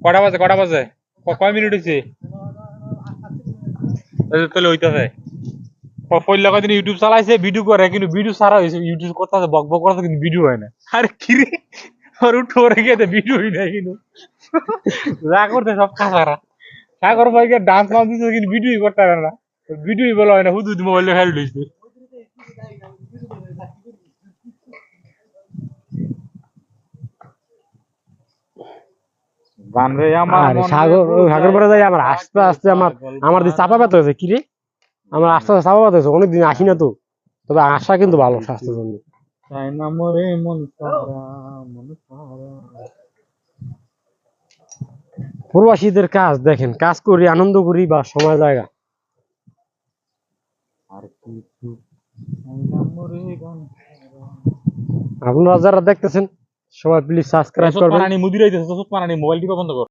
কটা বাজে কয় মিনিট হয়েছে তাহলে হইতাছে পয়লা কয়দিন ইউটিউব চালাইছে ভিডিও করে কিন্তু ভিডিও সারা হয়েছে ইউটিউব করতে বক বক করতে কিন্তু ভিডিও হয় না আরে কিরে ওর উঠে গিয়ে ভিডিও হই না কিন্তু যা করতে সব খাসারা সাগর ভাইকে ডান্স মাস দিতে কিন্তু ভিডিওই করতে পারে না ভিডিওই বলা হয় না হুদু মোবাইলে ফেলে দিয়েছে গান রে আমার সাগর পরে যাই আমার আস্তে আস্তে আমার দিয়ে চাপা ব্যথা হয়েছে কিরে আমার আস্তে আস্তে চাপা ব্যথা হয়েছে অনেকদিন আসি না তো তবে আসা কিন্তু ভালো স্বাস্থ্যের জন্য তাই না মরে মন সারা প্রবাসীদের কাজ দেখেন কাজ করি আনন্দ করি বা সময় জায়গা আর কিছু তাই না মরে গান আপনারা যারা দেখতেছেন সবাই প্লিজ সাবস্ক্রাইব করবেন মুদির আইতেছে মোবাইল টিপা বন্ধ কর